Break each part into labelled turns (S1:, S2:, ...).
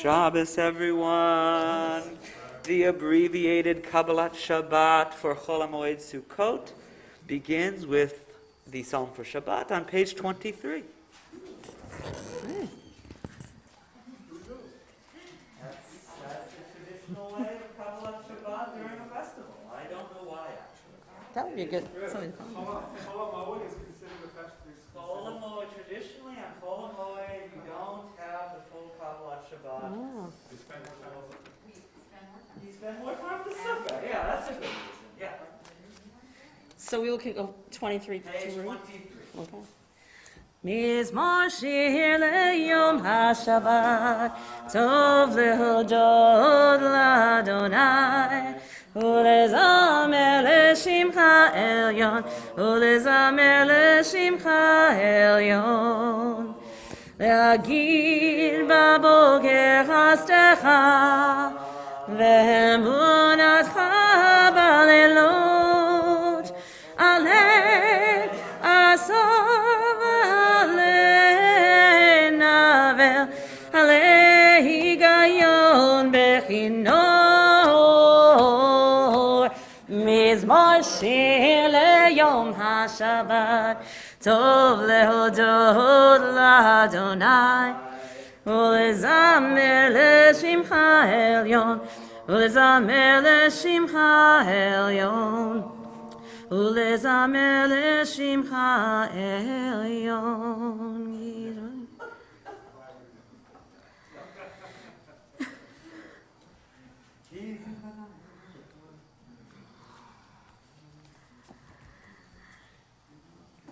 S1: Shabbos, everyone. The abbreviated Kabbalat Shabbat for Chol HaMoed Sukkot begins with the Psalm for Shabbat on page 23. That's the traditional way of Kabbalat Shabbat during a festival. I don't know why, actually.
S2: That would be a good something.
S3: Chol HaMoed is considered a festival.
S1: Chol HaMoed, traditionally on Chol HaMoed, you don't have the full Kabbalat Shabbat.
S2: Oh.
S1: You spend more time with the Sukkot. Yeah, that's a good reason. Yeah.
S2: So we look at 23.
S1: Page 23.
S2: Okay. Mizmor shir leyom hashabat tov lehodod l'Adonai ulezamer l'shimcha elyon ulezamer l'shimcha elyon להגיד בבוקר חסדך ואמונתך בלילות עלה עשור ועלה נבל עלה היגיון בכינור מזמור שיר ליום השבת טוב להודות לאדוני ולזמר לשמך העליון ולזמר לשמך העליון ולזמר לשמך העליון.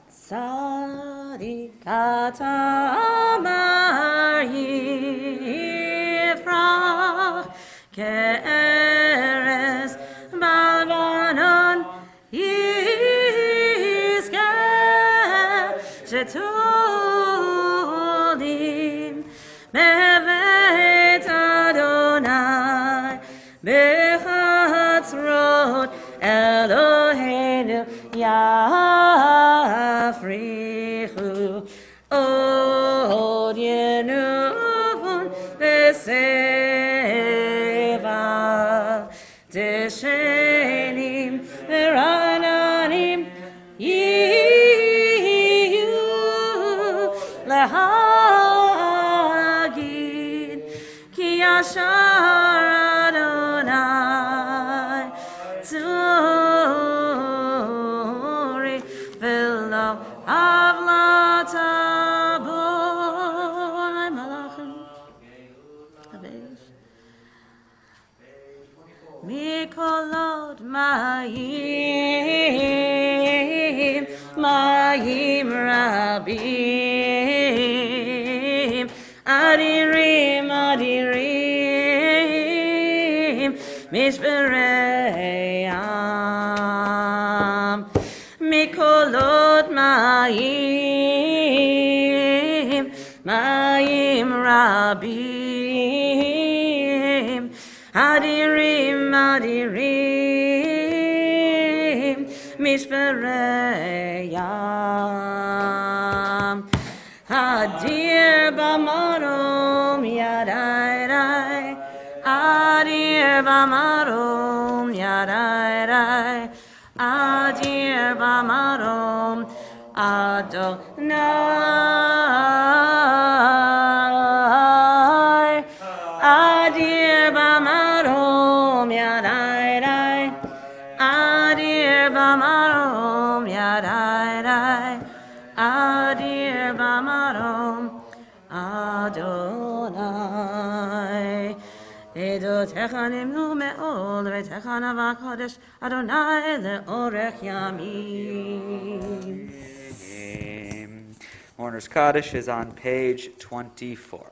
S2: צדיק אתה אמר יפרח כארז בלבנון יזכה שתולים בבית אדוני בחצרות אלוהינו יפריחו עוד ינובו Yashar Adonai Tzuri V'lo Avlata Boy Malachim Avesh Mikolot Mayim Rabim Adirim Mishbereyam Mikolot Mayim Rabim Adirim Mishbereyam Hadir Bamarom Yadai Adir Bamarom Yadai Adir Bamarom Adonai Adir Bamarom Yadai Adir Bamarom Yadai Adir Bamarom Adonai Edo Techanimu Me'ol Retechanav HaKodesh Adonai Le'orech Yamim.
S1: Mourner's Kaddish is on page 24.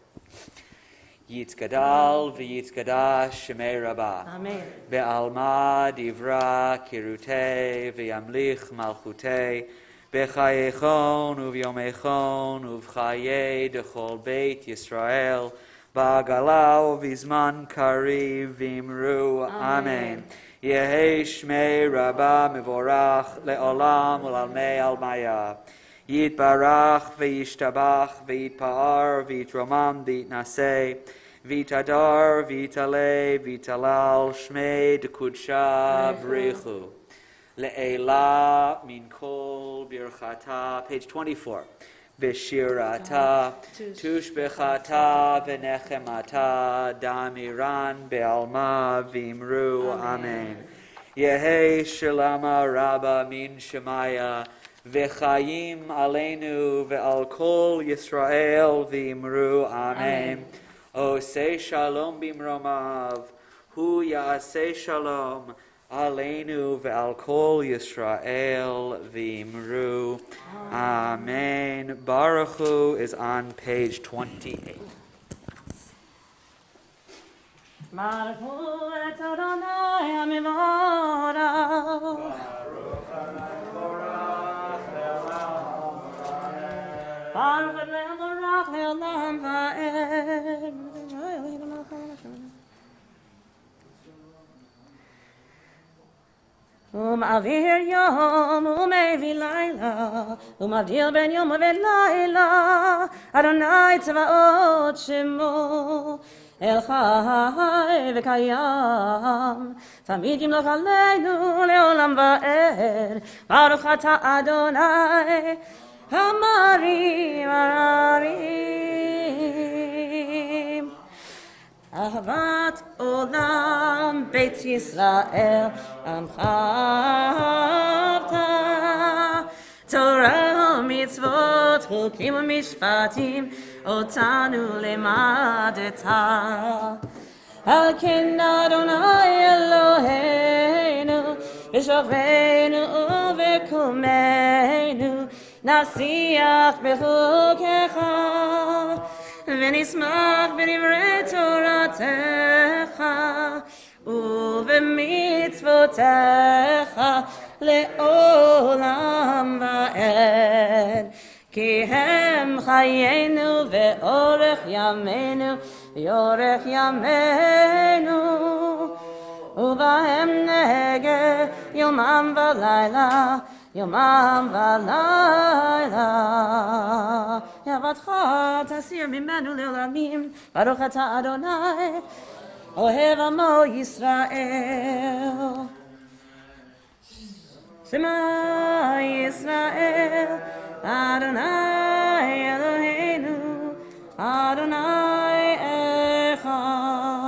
S1: Yitzgadal v'yitzgadash shemei rabbah.
S2: Amen.
S1: Be'alma divra kirutei v'yamlich malchutei. B'chayechon u'v'yomechon u'v'chayei dechol beit Yisrael. Ba'agala u'v'izman kariv v'imru. Amen. Yehei shmei rabbah mevorach le'olam u'lalmei almaya. Yitbarach v'yishtabach v'yitpa'ar v'yitromam v'yitnaseh v'yitadar v'yitaleh v'yitalal shmei d'kudsha b'richu le'ela min kol birchata. Page 24. V'shirata tushbechata v'nechemata damiran be'alma v'imru. Amen. Yehei shalama rabba min shemaya V'chayim aleinu ve'al kol Yisrael v'imru. Amen. Osei shalom bimromav, hu ya'aseh shalom aleinu ve'al kol Yisrael v'imru. Amen. Baruch Hu is on page 28.
S2: Baruch Hu et Adonai HaMevorach. Baruch et Mevorach le'olam va'ed. Avir yom umevi laila, avdil ben yom v'layla. Adonai tzvaot shemo, el chai v'kayam. Tamid yimloch aleinu le'olam va'ed. Baruch ata Adonai, hamarim ararim. Ahavat olam beit Yisrael amchavta. Torah mitzvot chukim u'mishpatim otanu lemadeta. Al ken Adonai Eloheinu v'shavenu u'v'kumenu nasiach b'chukecha. ונשמח בדברי תורתך ובמצוותיך לעולם ועד, כי הם חיינו ואורך ימינו ויורך ימינו, ובהם נהגה יומם ולילה יומם ולילה. יבדך תסיר ממנו לעולמים, ברוך אתה אדוני אוהב עמו ישראל. שמע ישראל אדוני אלוהינו אדוני אחד.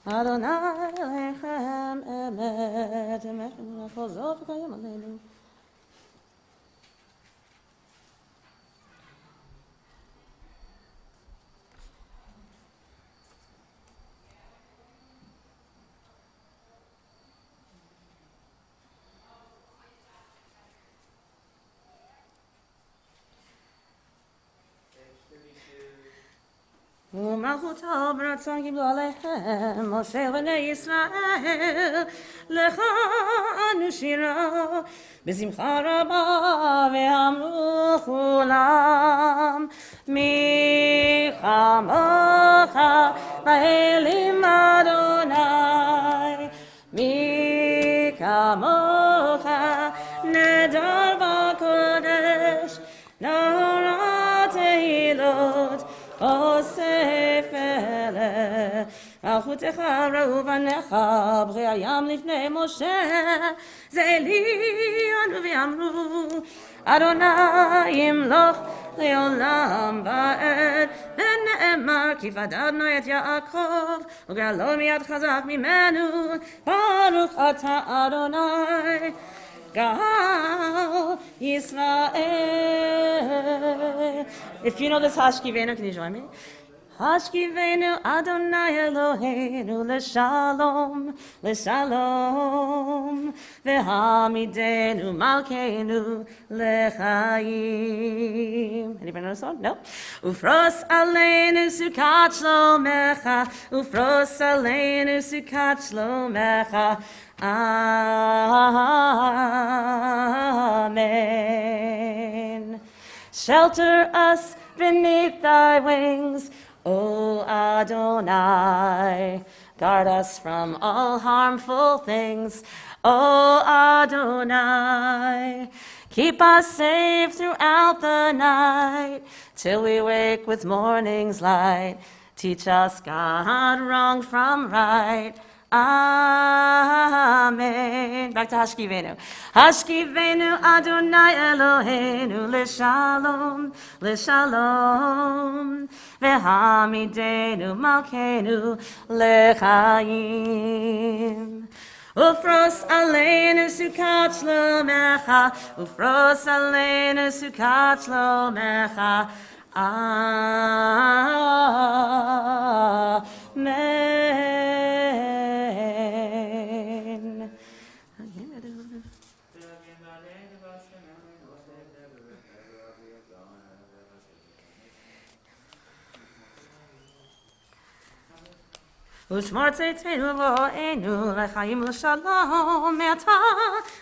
S2: Adonai lechem emet, emet chozot v'kayim aleinu. ומלכותו ברצון קיבלו עליהם, משה ובני ישראל, לך אנו שירה, בשמחה רבה, ואמרו כולם, מי כמוך באלים אדוני, מי כמוך נדר בקודש, נורא תהילות, אוסף אלה, מלכותך ראו בניך, ברי הים לפני משה, זה אלינו ואמרו, אדוני ימלוך לעולם ועד, ונאמר כי פדדנו את יעקב, וגאלו מיד חזק ממנו, ברוך אתה אדוני, גאל ישראל. If you know this Hashkivenu, can you join me? Hashkivenu Adonai Eloheinu l'shalom, l'shalom, v'hamidenu malkeinu l'chaim. Anybody know the song? No? Ufros aleinu sukat shlomecha, ufros aleinu sukat shlomecha. Amen. Shelter us beneath thy wings, O Adonai. Guard us from all harmful things, O Adonai. Keep us safe throughout the night, till we wake with morning's light. Teach us, God, wrong from right. Amen. Back to Hashkivenu. Hashkivenu Adonai Eloheinu l'shalom, l'shalom, v'hamidenu malkeinu l'chaim. Ufros aleinu sukat shlomecha, ufros aleinu sukat shlomecha. Amen. ושמור צאתנו ובואנו לחיים לשלום מעתה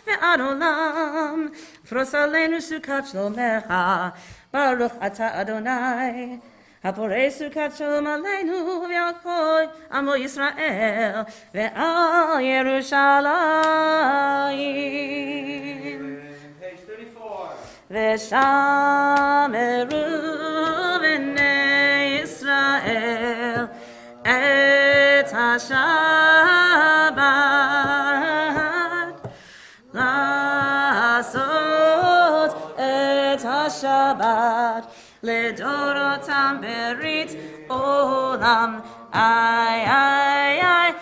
S2: ועד עולם. פרוס עלינו סוכת שלומך, ברוך אתה אדוני. הפורש סוכת שלום עלינו ועל כל עמו ישראל ועל ירושלים.
S3: Page 34.
S2: ושמרו בני ישראל את השבת, לעשות את השבת לדורותם ברית עולם. איי איי איי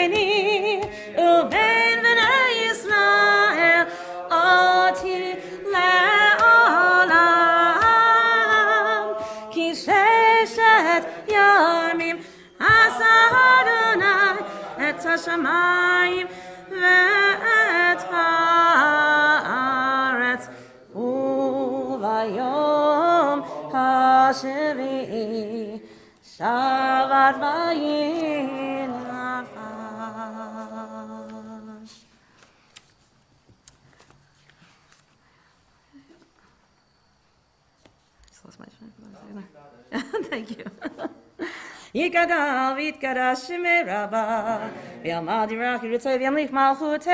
S2: ביני ובין בני ישראל אותי לעולם, כי ששת ימים עשה אדוני את השמיים ואת הארץ, וביום השביעי שבת וינפש. Thank you. יגדל ויתקדש שמי רבה, וילמד ירח ירצה וימליך מלכותי,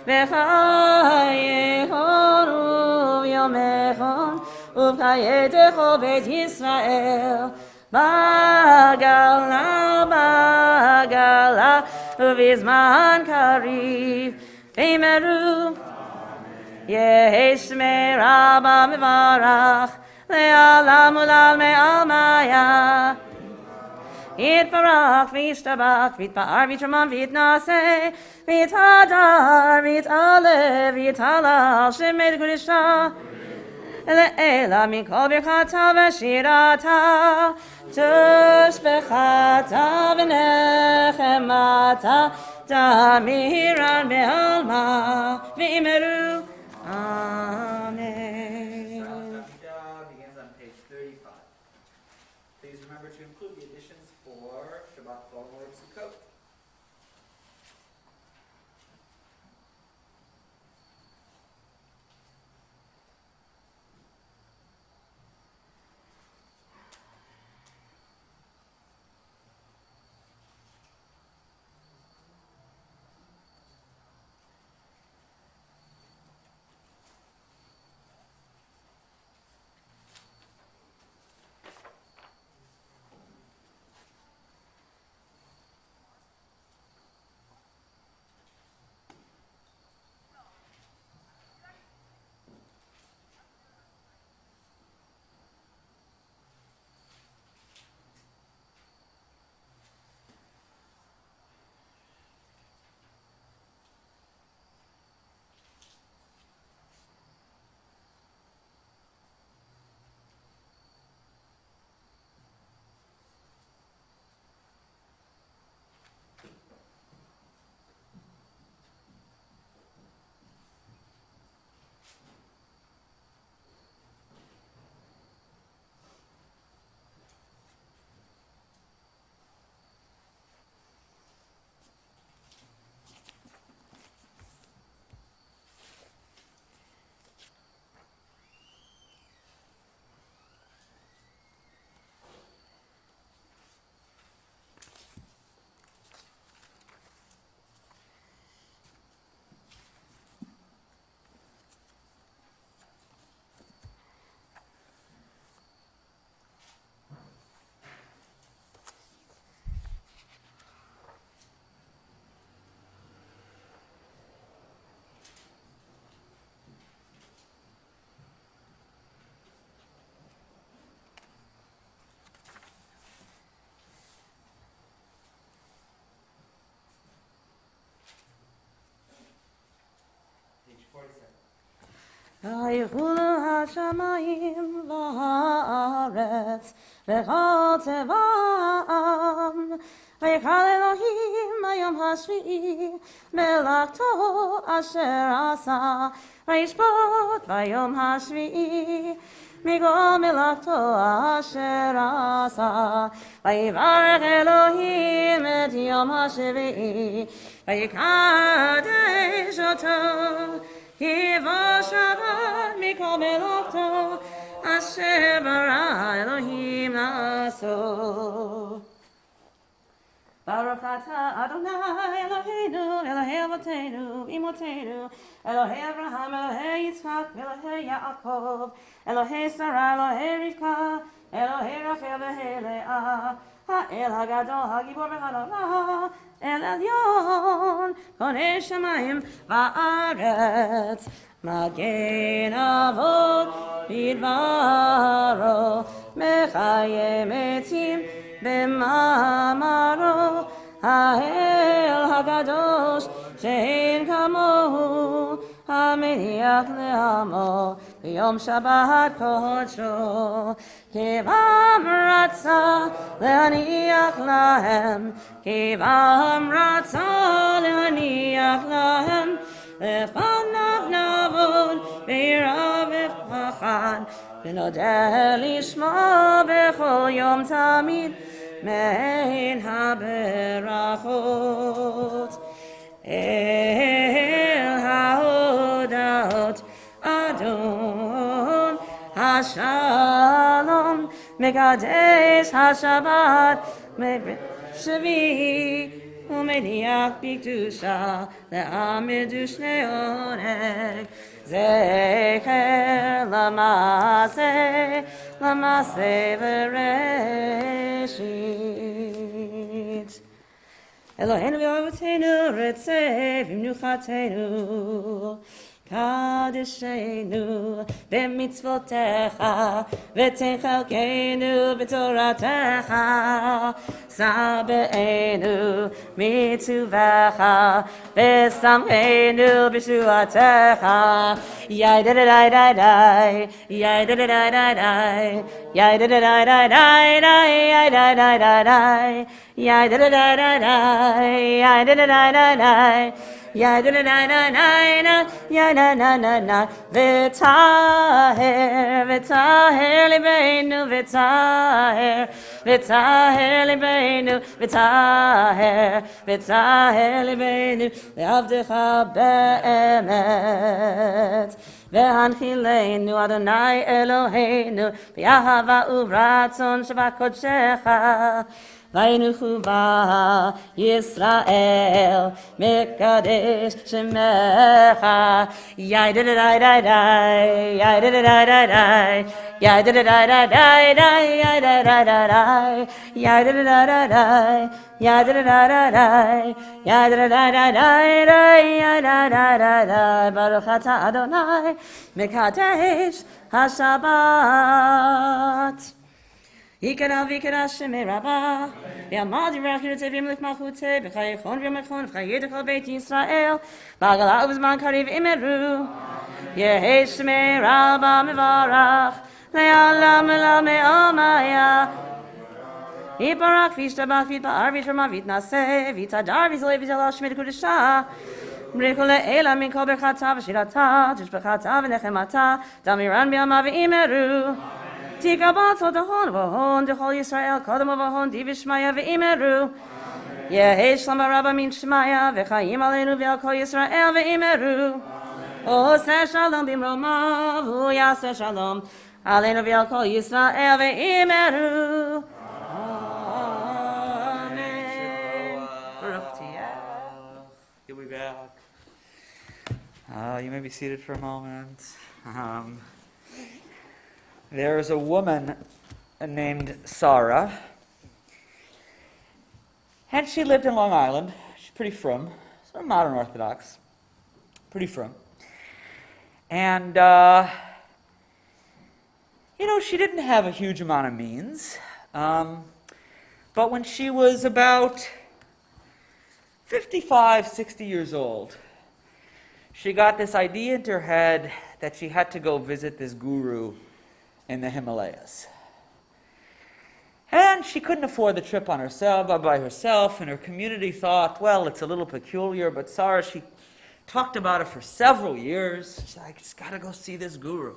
S2: וחייכון וביומכון, ובחייתך בית ישראל, בגלה בגלה, ובזמן קריב, ואמרו, יהי שמי רבה מברך, לעולם ולעלמי עלמיה. יתברך וישתבח ויתפאר ויתרומם ויתנשא ויתהדר ויתעלה ויתהלל שמי קדושה אלא מכל ברכתה ושירתה תשבחתה ונחמתה תמירן בעלמא ואמרו Amen.
S1: Begins on page 35. Please remember to include the additions for Shabbat Chol Moed Sukkot.
S2: ויחולו השמיים והארץ וכל צבאם ויקרא אלוהים ביום השביעי מלאכתו אשר עשה וישפוט ביום השביעי מכל מלאכתו אשר עשה ויברך אלוהים את יום השביעי ויקדש אותו כי בו שבת מכל מלאכתו אשר ברא אלוהים לעשות. ברוך אתה אדוני אלוהינו אלוהי אבותינו ואמותינו אלוהי אברהם אלוהי יצחק אלוהי יעקב אלוהי שרה אלוהי רבקה אלוהי רחל ואלוהי לאה האל הגדול הגיבור והנורא אל עליון קונה שמיים וארץ מגן אבות בדברו מחיה מתים במאמרו האל הקדוש שאין כמוהו המניח לעמו ביום שבת קודשו כבם רצה להניח להם כבם רצה להניח להם לפניו נעבוד ביראה ובפחד ונודה לשמו בכל יום תמיד מן הברכות אל ההודעות אדון השלום מקדש השבת שביעי ומניח בקדושה להעמיד ושני עונג זכר למעשה וראשית אלוהינו ואבותינו רצה במנוחתנו קדשנו במצוותיך ותחלקנו בתורתך סבנו מצווך ושמחנו בשועתך יאי די די די די די יאי די די די די די יאי די די די די די יאי די די די די יאי די די די די יאי די די די די Ya da da da da da ya na na na na v'taher v'taher libeinu v'taher v'taher libeinu v'taher v'taher libeinu ve'avdecha be'emet ve'hanchilenu Adonai Eloheinu v'yahava uvratzon shebakodshecha Vaynuchu ba Yisrael Mekadesh Shemecha Yai da da da da da Yai da da da da da Yai da da da da da Yai da da da da Yai da da da da da Yai da da da da da Yai da da da da da Yai da da da da Baruch atah Adonai Mekadesh HaShabbat Yikara vikara sheme rabba, ve'amad yirachir tevim lifmachute, v'chayechon v'yomechon, v'chayedechol beit Yisrael, v'agala uvzman kariv imeru, yehe sheme rabba mevarach, le'alam elam me'omaya, yiparach v'ishtabach v'yitba'ar v'yishramah v'yitnaseh, v'yitadar v'yizoleh v'yizoleh shmei d'kudeshah, Brikol le'ela min kol berchata v'shirata, tishbechata v'nechemata, damiran b'yama v'imeru, Tikabat Sodahon Vahon Dechol Yisrael Kodam Vahon Divishmaya Ve'imeru Yehi Shlama Rabba Min Shmaya V'chaim Aleinu V'al Kol Yisrael Ve'imeru Oseh Shalom Bimromav Hu Yaseh Shalom Aleinu V'al Kol Yisrael Ve'imeru Amen. Baruch Tiyah.
S1: You'll be back. You may be seated for a moment. There is a woman named Sarah, and she lived in Long Island. She's pretty frum, sort of modern Orthodox, pretty frum. And, she didn't have a huge amount of means, but when she was about 55, 60 years old, she got this idea into her head that she had to go visit this guru in the Himalayas. And she couldn't afford the trip by herself, and her community thought, well, it's a little peculiar, but Sarah, she talked about it for several years. She's like, I just got to go see this guru.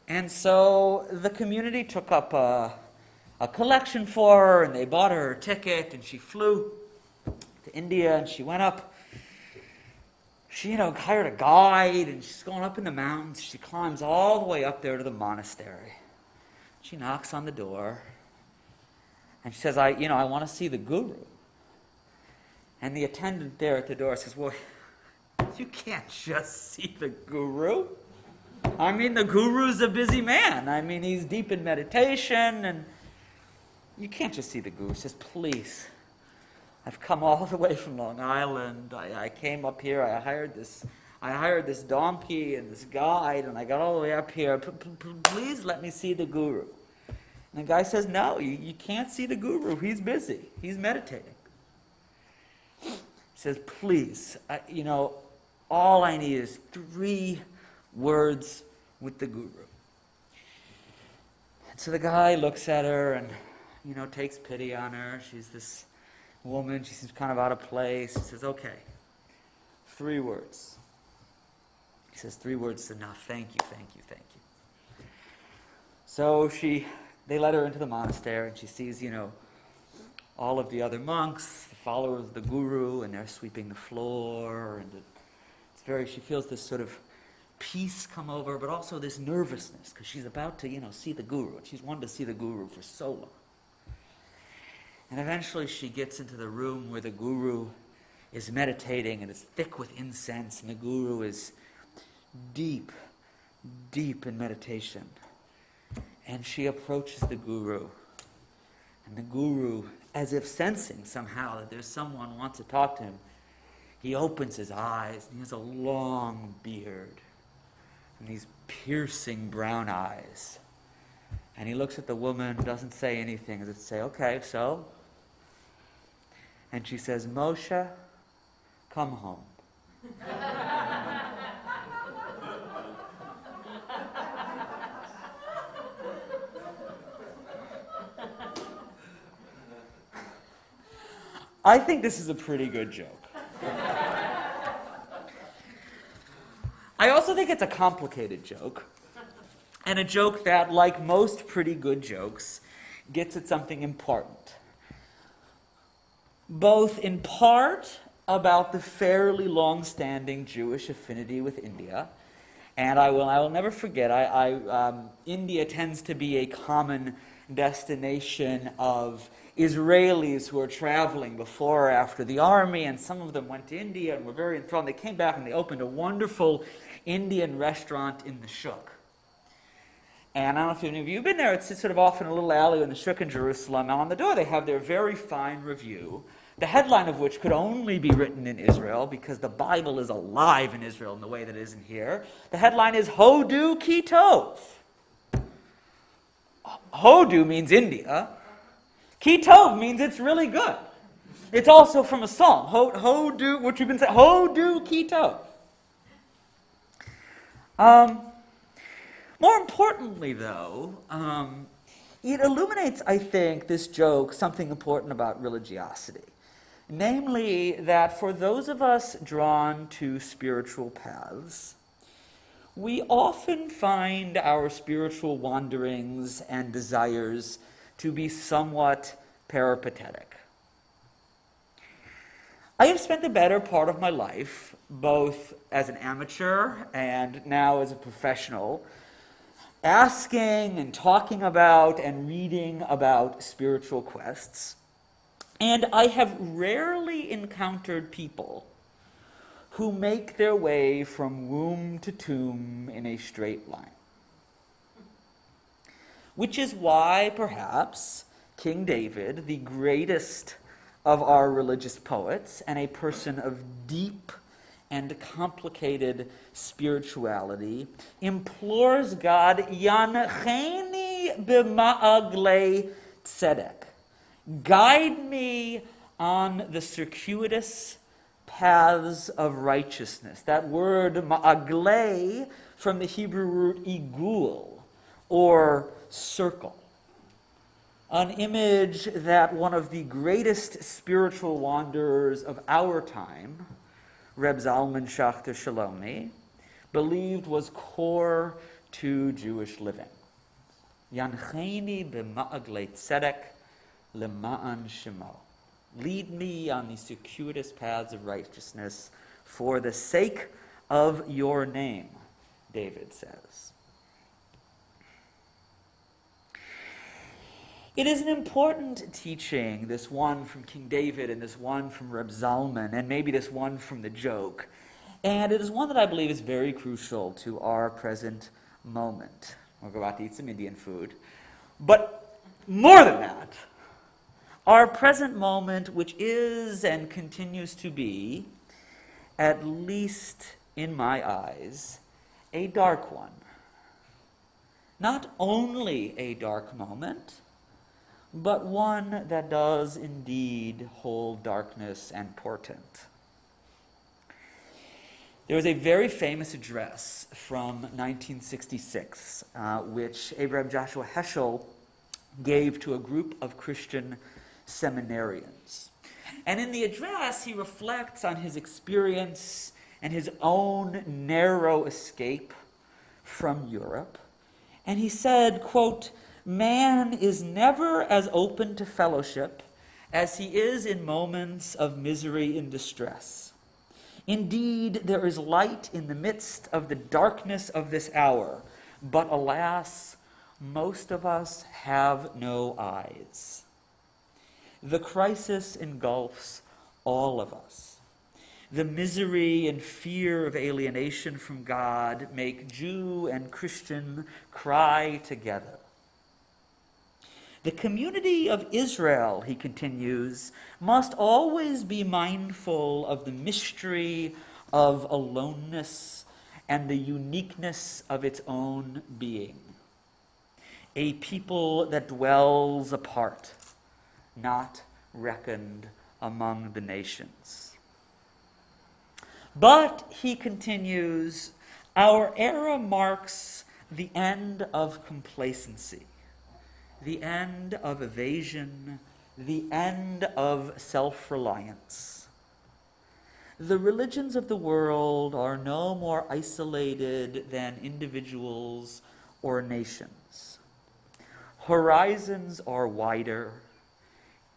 S1: And so the community took up a collection for her, and they bought her a ticket, and she flew to India, and she went up. She, hired a guide, and she's going up in the mountains. She climbs all the way up there to the monastery. She knocks on the door, and she says, I want to see the guru. And the attendant there at the door says, well, you can't just see the guru. The guru's a busy man. He's deep in meditation, and you can't just see the guru. She says, please. I've come all the way from Long Island. I came up here. I hired this donkey and this guide, and I got all the way up here. Please let me see the guru. And the guy says, no, you can't see the guru. He's busy. He's meditating. He says, please, all I need is 3 words with the guru. And so the guy looks at her and, takes pity on her. She's this woman, she seems kind of out of place. He says, okay, 3 words. He says, 3 words is enough. Thank you, thank you, thank you. So they let her into the monastery, and she sees, all of the other monks, the followers of the guru, and they're sweeping the floor, and she feels this sort of peace come over her, but also this nervousness, because she's about to, see the guru, and she's wanted to see the guru for so long. And eventually she gets into the room where the guru is meditating, and it's thick with incense, and the guru is deep, deep in meditation. And she approaches the guru, and the guru, as if sensing somehow that there's someone who wants to talk to him, He opens his eyes, and he has a long beard and these piercing brown eyes. And he looks at the woman, doesn't say anything, as if to say, okay, so? And she says, Moshe, come home. I think this is a pretty good joke. I also think it's a complicated joke, and a joke that, like most pretty good jokes, gets at something important. Both in part about the fairly long-standing Jewish affinity with India, and I will never forget, India tends to be a common destination of Israelis who are traveling before or after the army, and some of them went to India and were very enthralled. They came back and they opened a wonderful Indian restaurant in the Shuk. And I don't know if any of you have been there. It's sort of off in a little alley in the Shuk in Jerusalem. And on the door they have their very fine review, the headline of which could only be written in Israel because the Bible is alive in Israel in the way that it isn't here. The headline is Hodu Ki Tov. Hodu means India. Ki Tov means it's really good. It's also from a song, Hodu, which we've been saying, Hodu Ki Tov. More importantly, though, it illuminates, I think, this joke, something important about religiosity. Namely, that for those of us drawn to spiritual paths, we often find our spiritual wanderings and desires to be somewhat peripatetic. I have spent the better part of my life, both as an amateur and now as a professional, asking and talking about and reading about spiritual quests. And I have rarely encountered people who make their way from womb to tomb in a straight line. Which is why, perhaps, King David, the greatest of our religious poets, and a person of deep and complicated spirituality, implores God, Yancheni b'ma'aglei tzedek. Guide me on the circuitous paths of righteousness. That word ma'aglei from the Hebrew root igul, or circle. An image that one of the greatest spiritual wanderers of our time, Reb Zalman Schachter Shalomi, believed was core to Jewish living. Yancheni b'ma'aglei tzedek lema'an shemo. Lead me on the circuitous paths of righteousness for the sake of your name, David says. It is an important teaching, this one from King David and this one from Reb Zalman, and maybe this one from the joke. And it is one that I believe is very crucial to our present moment. We'll go out to eat some Indian food. But more than that, our present moment, which is and continues to be, at least in my eyes, a dark one. Not only a dark moment, but one that does indeed hold darkness and portent. There was a very famous address from 1966, which Abraham Joshua Heschel gave to a group of Christian seminarians. And in the address, he reflects on his experience and his own narrow escape from Europe. And he said, quote, "Man is never as open to fellowship as he is in moments of misery and distress. Indeed, there is light in the midst of the darkness of this hour, but alas, most of us have no eyes. The crisis engulfs all of us. The misery and fear of alienation from God make Jew and Christian cry together. The community of Israel, he continues, must always be mindful of the mystery of aloneness and the uniqueness of its own being. A people that dwells apart, not reckoned among the nations. But, he continues, our era marks the end of complacency, the end of evasion, the end of self-reliance. The religions of the world are no more isolated than individuals or nations. Horizons are wider,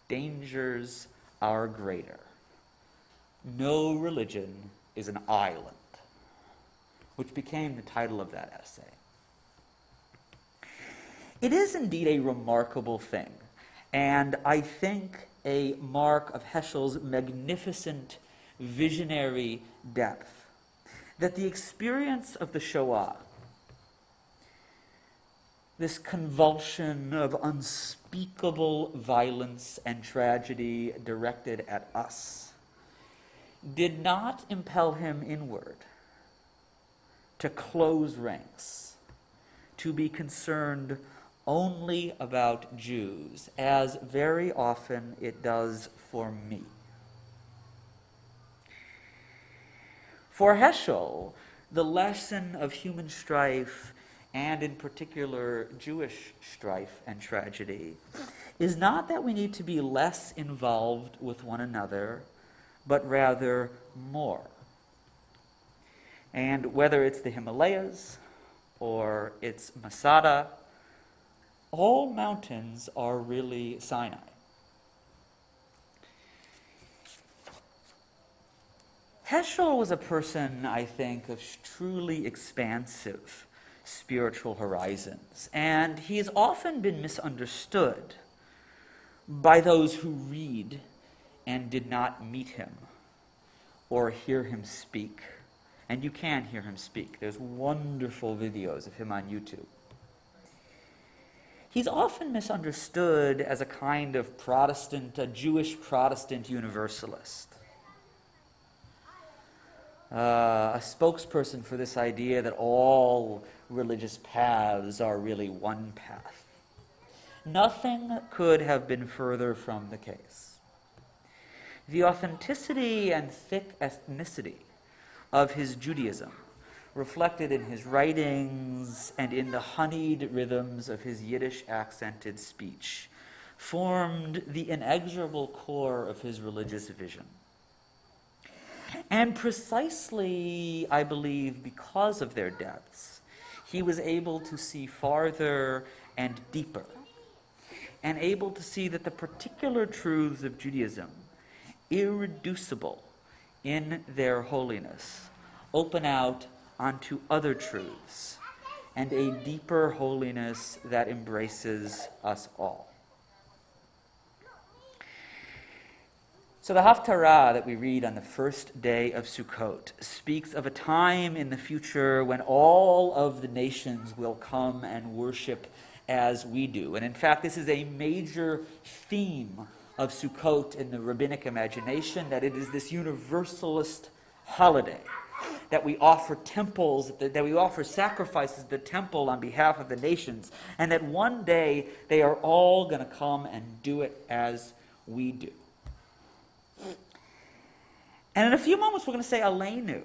S1: dangers are greater. No religion is an island, which became the title of that essay. It is indeed a remarkable thing, and I think a mark of Heschel's magnificent visionary depth, that the experience of the Shoah, this convulsion of unspeakable violence and tragedy directed at us, did not impel him inward to close ranks, to be concerned only about Jews, as very often it does for me. For Heschel, the lesson of human strife, and in particular Jewish strife and tragedy, is not that we need to be less involved with one another, but rather more. And whether it's the Himalayas or it's Masada, all mountains are really Sinai. Heschel was a person, I think, of truly expansive spiritual horizons, and he has often been misunderstood by those who read and did not meet him or hear him speak. And you can hear him speak. There's wonderful videos of him on YouTube. He's often misunderstood as a kind of Protestant, a Jewish Protestant universalist. A spokesperson for this idea that all religious paths are really one path. Nothing could have been further from the case. The authenticity and thick ethnicity of his Judaism, reflected in his writings and in the honeyed rhythms of his Yiddish accented speech, formed the inexorable core of his religious vision. And precisely, I believe, because of their depths, he was able to see farther and deeper, and able to see that the particular truths of Judaism, irreducible in their holiness, open out onto other truths, and a deeper holiness that embraces us all. So the Haftarah that we read on the first day of Sukkot speaks of a time in the future when all of the nations will come and worship as we do. And in fact, this is a major theme of Sukkot in the rabbinic imagination, that it is this universalist holiday, that we offer temples, that we offer sacrifices to the temple on behalf of the nations, and that one day they are all going to come and do it as we do. And in a few moments we're going to say Aleinu,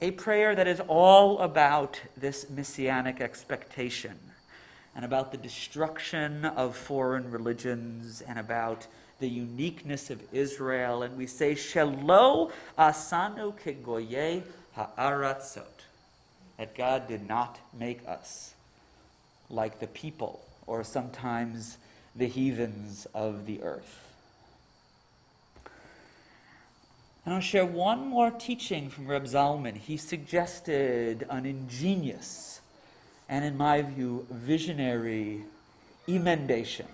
S1: a prayer that is all about this messianic expectation, and about the destruction of foreign religions, and about the uniqueness of Israel. And we say, Shelo asanu kegoyei ha'aratzot, that God did not make us like the people, or sometimes the heathens of the earth. And I'll share one more teaching from Reb Zalman. He suggested an ingenious and, in my view, visionary emendation.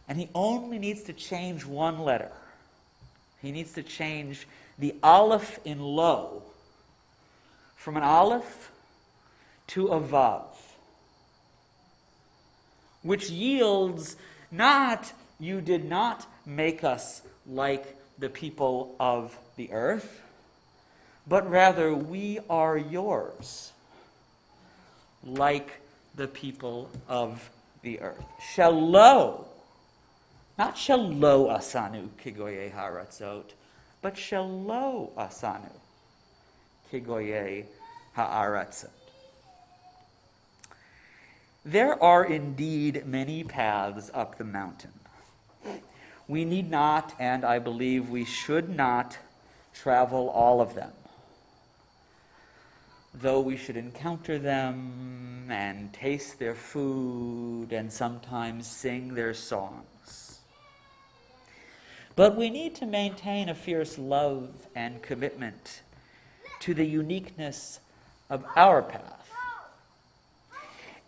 S1: And he only needs to change one letter. He needs to change the aleph in lo from an aleph to a vav. which yields not, you did not make us like the people of the earth, but rather we are yours, like the people of the earth. Shelo, not shelo asanu kigoye haratzot, but shelo asanu kigoye ha'aratzot. There are indeed many paths up the mountain. We need not, and I believe we should not, travel all of them, though we should encounter them and taste their food and sometimes sing their songs. But we need to maintain a fierce love and commitment to the uniqueness of our path.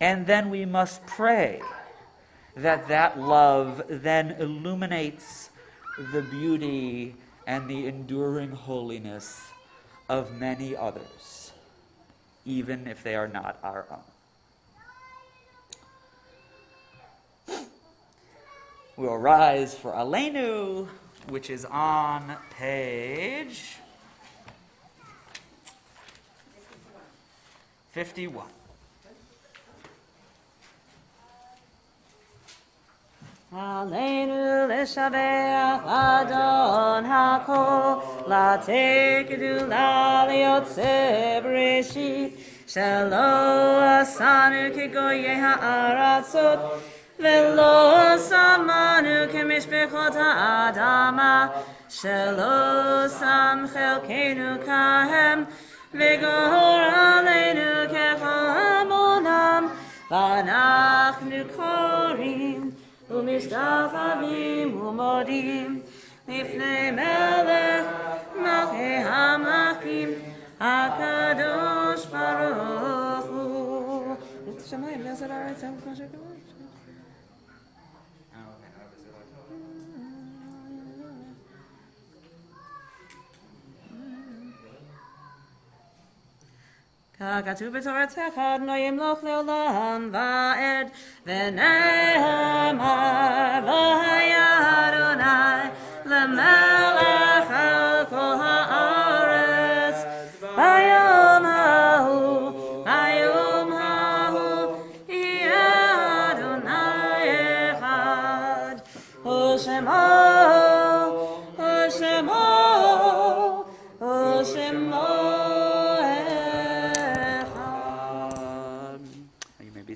S1: And then we must pray that that love then illuminates the beauty and the enduring holiness of many others, even if they are not our own. We'll rise for Aleinu, which is on page 51.
S2: Aleinu l'shabeach Adon hakol, latei kedula liyotzeh b'reshit, shelo asanu kigoyei ha'aratzot, velo samanu kemishpechot ha'adama, shelo sam chelkeinu kahem, v'gor aleinu kechol hamonam, v'anachnu korim, ומשתחווים ומודים לפני מלך מלכי המלכים הקדוש ברוך הוא. שמיים לעשות הארץ כמו שקורה. ככתוב בתורתך לא ימלוך לעולם ועד ונאמר והיה אדוני למלך על כל הארץ ביום ההוא יהיה אדוני אחד ושמו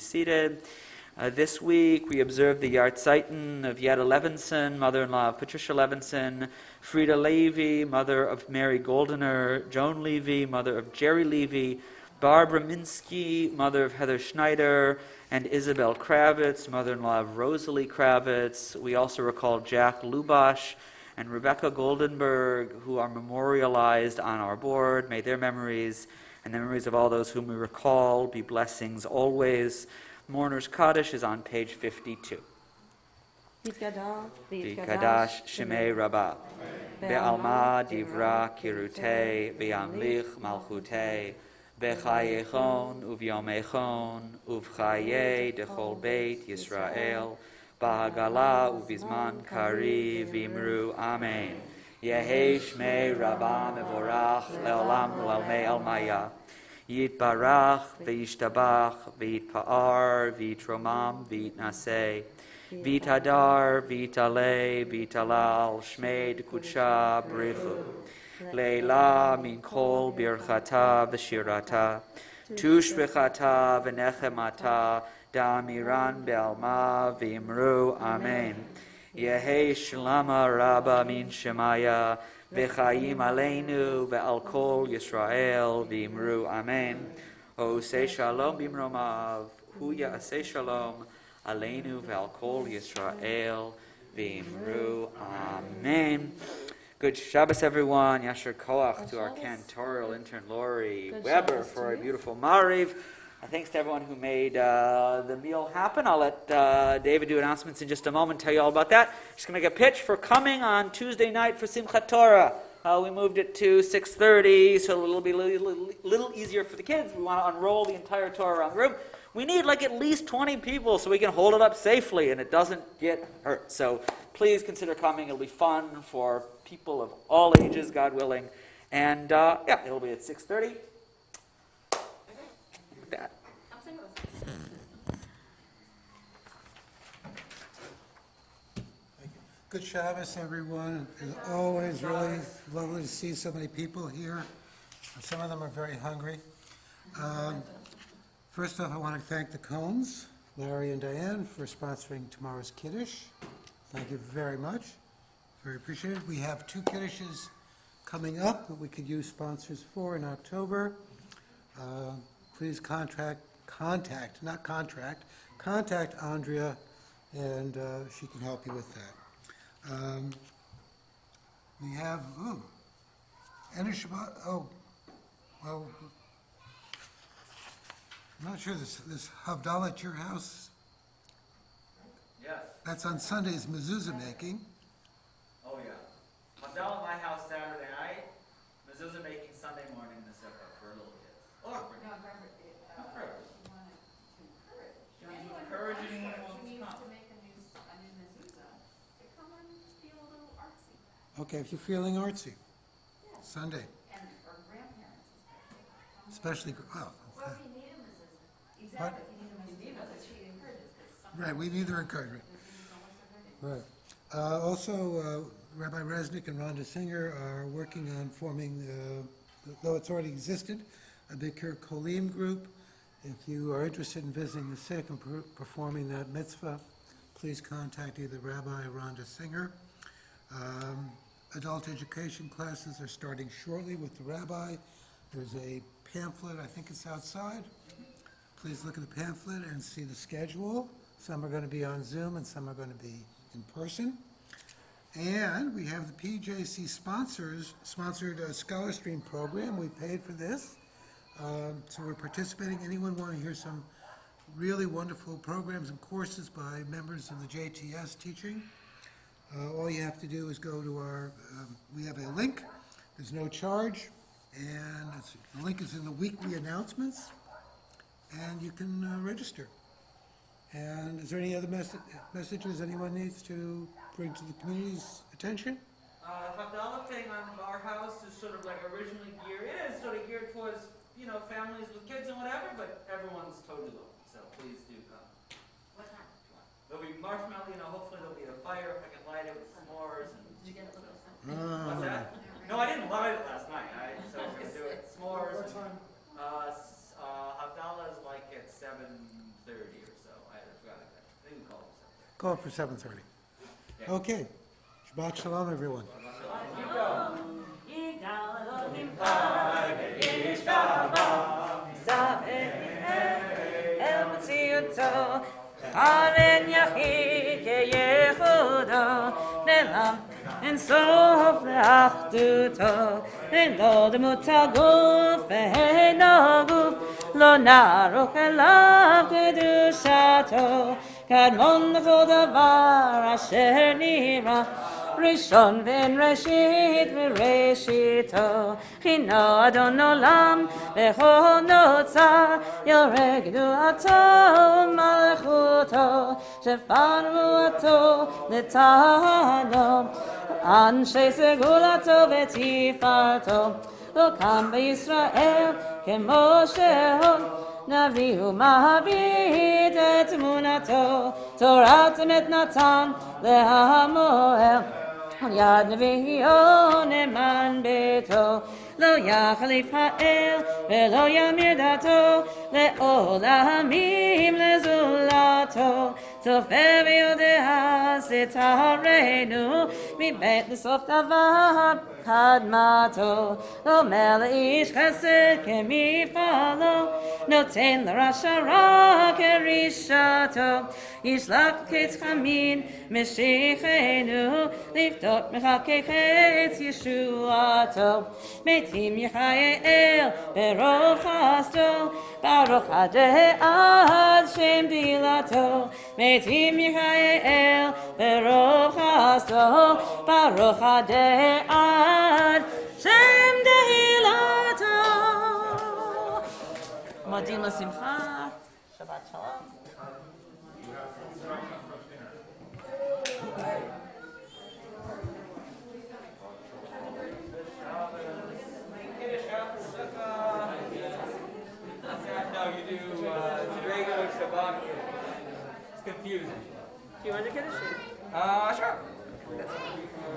S1: seated. This week we observe the Yartzeiten of Yetta Levinson, mother-in-law of Patricia Levinson, Frida Levy, mother of Mary Goldener, Joan Levy, mother of Jerry Levy, Barbara Minsky, mother of Heather Schneider, and Isabel Kravitz, mother-in-law of Rosalie Kravitz. We also recall Jack Lubash and Rebecca Goldenberg, who are memorialized on our board. May their memories and the memories of all those whom we recall be blessings always. Mourner's Kaddish is on page 52. Kadash Shemei Rabbah Be'alma Divra Kirutei Be'amlich Malchutei Bechayechon Uvyomechon Uvchaye Dechol Beit Yisrael Bahagala Uvizman Kari Vimru Amen. Yehi Shmei Rabbah Mevorach Leolam U'almei Almaya Yitbarach V'yishtabach V'yitpa'ar V'yitromam V'yitnaseh V'yitadar V'yitaleh V'yitalal Shmei D'Kudsha B'richu Leila Min Kol Birchata V'shirata Tushbechata V'nechemata Da'amiran Be'alma V'imru Amen. Yehi Shlama Rabba Min Shemaya V'chaim Aleinu Ve'al Kol Yisrael V'imru Amen. Osei Shalom B'imromav Hu Ya'aseh Shalom Aleinu Ve'al Kol Yisrael V'imru Amen. Good Shabbos, everyone. Yasher Koach to our cantorial intern Lori Weber for a beautiful Mariv. Thanks to everyone who made the meal happen. I'll let David do announcements in just a moment, tell you all about that. Just going to make a pitch for coming on Tuesday night for Simchat Torah. We moved it to 6:30, so it'll be a little easier for the kids. We want to unroll the entire Torah around the room. we need like at least 20 people so we can hold it up safely and it doesn't get hurt. So please consider coming. It'll be fun for people of all ages, God willing. And yeah, it'll be at 6:30. That.
S4: Good Shabbos, everyone. It's always really lovely to see so many people here. Some of them are very hungry. First off, I want to thank the Cohns, Larry and Diane, for sponsoring tomorrow's Kiddush. Thank you very much. Very appreciated. We have 2 Kiddushes coming up that we could use sponsors for in October. Please contact Andrea, and she can help you with that. We have, Enter Shabbat, well, I'm not sure, this Havdalah at your house?
S1: Yes.
S4: That's on Sunday's mezuzah making.
S1: Oh, yeah. Havdalah at my house Saturday night. Mezuzah making Sunday morning in the Sukkot for little kids. Oh, encourage anyone who wants to come.
S4: Okay, if you're feeling artsy, Sunday.
S5: And for grandparents
S4: Especially, oh,
S5: Well,
S4: okay.
S5: if you need a mezuzah, exactly, if you need a mezuzah, she encourages this.
S4: Right, we need their encouragement. Right. Also, Rabbi Resnick and Rhonda Singer are working on forming, though it's already existed, a Bikkur Kolim group. If you are interested in visiting the sick and performing that mitzvah, please contact either Rabbi or Rhonda Singer. Adult education classes are starting shortly with the rabbi. There's a pamphlet, I think it's outside. Please look at the pamphlet and see the schedule. Some are going to be on Zoom and some are going to be in person. And we have the PJC sponsored a Scholar Stream program. We paid for this. So we're participating. Anyone want to hear some really wonderful programs and courses by members of the JTS teaching? All you have to do is go to our, we have a link. There's no charge. And the link is in the weekly announcements. And you can register. And is there any other messages anyone needs to bring to the community's attention?
S1: Havdalah thing on our house is sort of like originally geared, it is sort of geared towards, you know, families with kids and whatever, but everyone's totally welcome, so please do come.
S5: What time?
S1: There'll be marshmallow, you know, hopefully there'll be a fire, if I can light it with s'mores and...
S5: Did you get a little something?
S1: What's that? No, I didn't light it last night, so we're gonna do it, s'mores.
S3: What time?
S1: Havdalah is like at 7:30 or so, I forgot it. I think we called it 7:30.
S4: Call it for 7:30. Okay. Shabbat shalom, everyone.
S2: אין סוף לאחדותו, אין לא דמות הגוף ואין הגוף, לא נערוך אליו קדושתו, קדמון לכל דבר אשר נברא, ראשון ואין ראשית וראשיתו, חינוך אדון עולם וכל נוצר, יורה גדולתו ומלכותו, שפר נבואתו נתנו, אנשי סגולתו ותפארתו, לא קם בישראל כמו שהוא, נביא ומעביד את אמונתו, תורת אמת נתן להמואל, על יד נביאו נאמן ביתו, לא יחליף האל ולא ימיר דתו, לעולמים לזולתו, צופה ויודע סתרנו, מבית לסוף דבר קדמתו, אומר לאיש חסד כמפעלו, נותן לרשע רע כרישתו, ישלח קץ חמין משיחנו, לפתות מחכה חץ ישועתו, מתים יחיה אל ברוב חסדו, ברוך עדי עד שם דילתו, מתים יחיה אל ברוב חסדו, ברוך עדי עד שם דילתו. מודים לשמחה, שבת
S6: confusing.
S2: Do you want to Kiddush?
S6: Sure.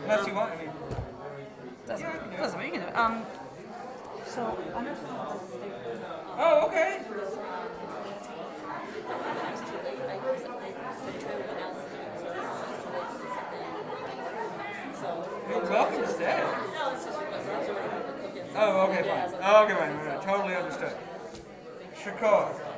S6: Unless you want. I mean,
S2: Doesn't matter. You can do it. So I'm not.
S6: oh, okay. You're welcome to stay. Oh, okay, fine. Oh, okay, fine. No, totally understood. Sukkot.